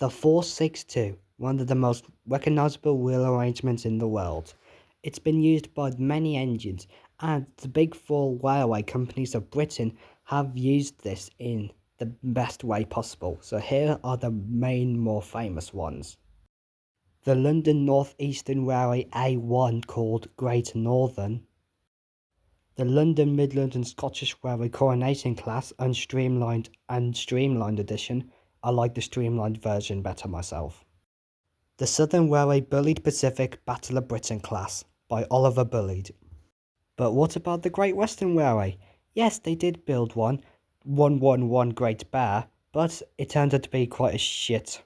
The 462, one of the most recognisable wheel arrangements in the world. It's been used by many engines, and the big four railway companies of Britain have used this in the best way possible. So here are the main more famous ones. The London North Eastern Railway A1 called Great Northern. The London Midland and Scottish Railway Coronation Class Unstreamlined and Streamlined Edition. I like the streamlined version better myself. The Southern Railway Bullied Pacific Battle of Britain Class by Oliver Bullied. But what about the Great Western Railway? Yes, they did build one, 111 Great Bear, but it turned out to be quite a shit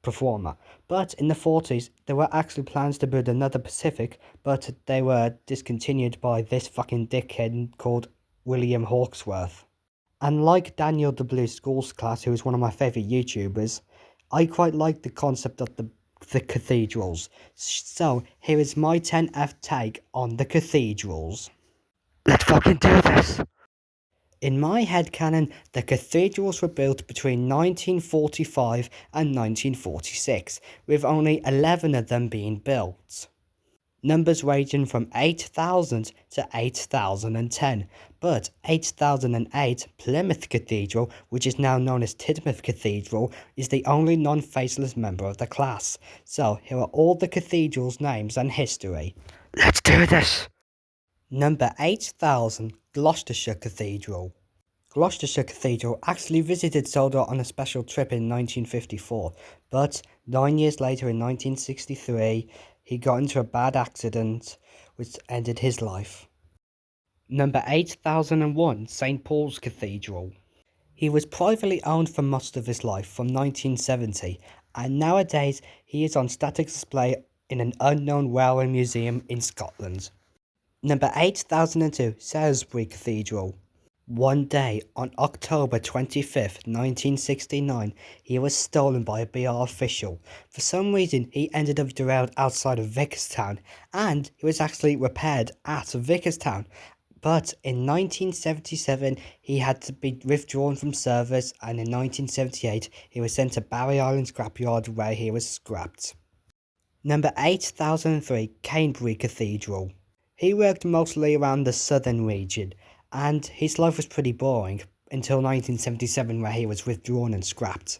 performer. But in the 40s, there were actually plans to build another Pacific, but they were discontinued by this fucking dickhead called William Hawksworth. And like Daniel the Blue Schools Class, who is one of my favourite YouTubers, I quite like the concept of the cathedrals. So here is my 10F take on the cathedrals. Let's fucking do this! In my headcanon, the cathedrals were built between 1945 and 1946, with only 11 of them being built. Numbers ranging from 8,000 to 8,010, but 8008 Plymouth Cathedral, which is now known as Tidmouth Cathedral, is the only non-faceless member of the class. So here are all the cathedrals' names and history. Let's do this! Number 8000 Gloucestershire Cathedral. Gloucestershire Cathedral actually visited Solder on a special trip in 1954, but 9 years later in 1963, he got into a bad accident which ended his life. Number 8001 St Paul's Cathedral. He was privately owned for most of his life from 1970, and nowadays he is on static display in an unknown railway museum in Scotland. Number 8002 Salisbury Cathedral. One day, on October 25th, 1969, he was stolen by a BR official. For some reason, he ended up derailed outside of Vickerstown, and he was actually repaired at Vickerstown. But in 1977, he had to be withdrawn from service, and in 1978, he was sent to Barry Island Scrapyard where he was scrapped. Number 8003 Canterbury Cathedral. He worked mostly around the southern region, and his life was pretty boring until 1977 where he was withdrawn and scrapped.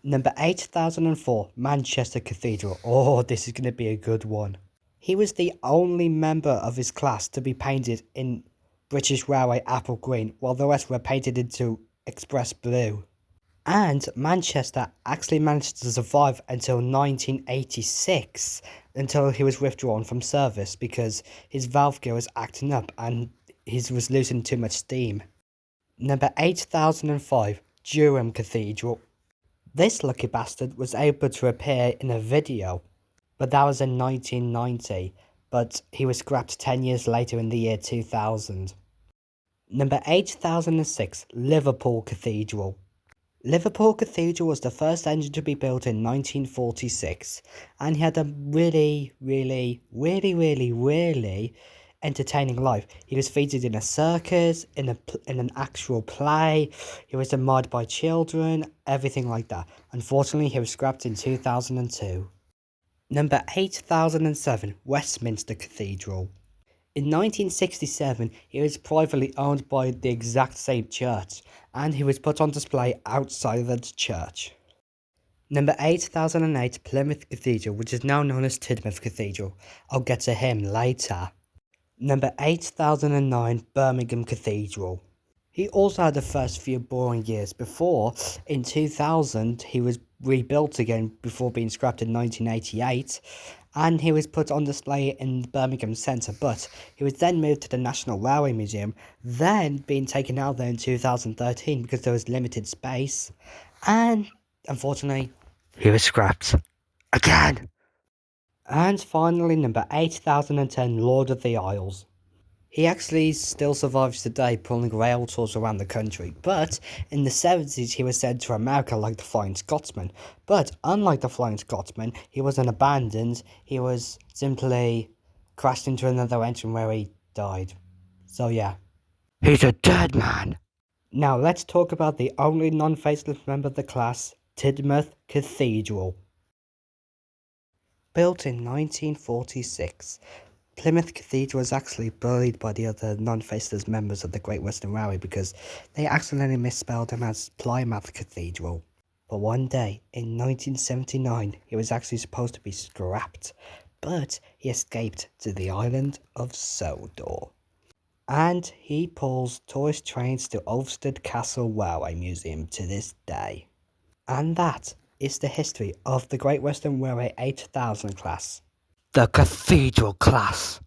Number 8004 Manchester Cathedral. Oh, this is going to be a good one. He was the only member of his class to be painted in British Railway apple green, while the rest were painted into express blue. And Manchester actually managed to survive until 1986, until he was withdrawn from service because his valve gear was acting up and he was losing too much steam. Number 8005 Durham Cathedral. This lucky bastard was able to appear in a video, but that was in 1990, but he was scrapped 10 years later in the year 2000. Number 8006 Liverpool Cathedral. Liverpool Cathedral was the first engine to be built in 1946, and he had a really entertaining life. He was featured in a circus, in an actual play, he was admired by children, everything like that. Unfortunately, he was scrapped in 2002. Number 8007 Westminster Cathedral. In 1967, he was privately owned by the exact same church, and he was put on display outside of the church. Number 8008 Plymouth Cathedral, which is now known as Tidmouth Cathedral. I'll get to him later. Number 8009 Birmingham Cathedral. He also had the first few boring years before, in 2000, he was rebuilt again before being scrapped in 1988. And he was put on display in the Birmingham Centre, but he was then moved to the National Railway Museum, then being taken out there in 2013 because there was limited space, and unfortunately, he was scrapped. Again! And finally, number 8010 Lord of the Isles. He actually still survives today, pulling rail tours around the country, but in the 70s he was sent to America like the Flying Scotsman. But unlike the Flying Scotsman, he wasn't abandoned, he was simply crashed into another engine where he died. So yeah, he's a dead man! Now let's talk about the only non-faceless member of the class, Tidmouth Cathedral. Built in 1946, Plymouth Cathedral was actually bullied by the other non-faceless members of the Great Western Railway because they accidentally misspelled him as Plymouth Cathedral. But one day, in 1979, it was actually supposed to be scrapped, but he escaped to the island of Sodor. And he pulls tourist trains to Ulfsted Castle Railway Museum to this day. And that is the history of the Great Western Railway 8000 class. The Cathedral class.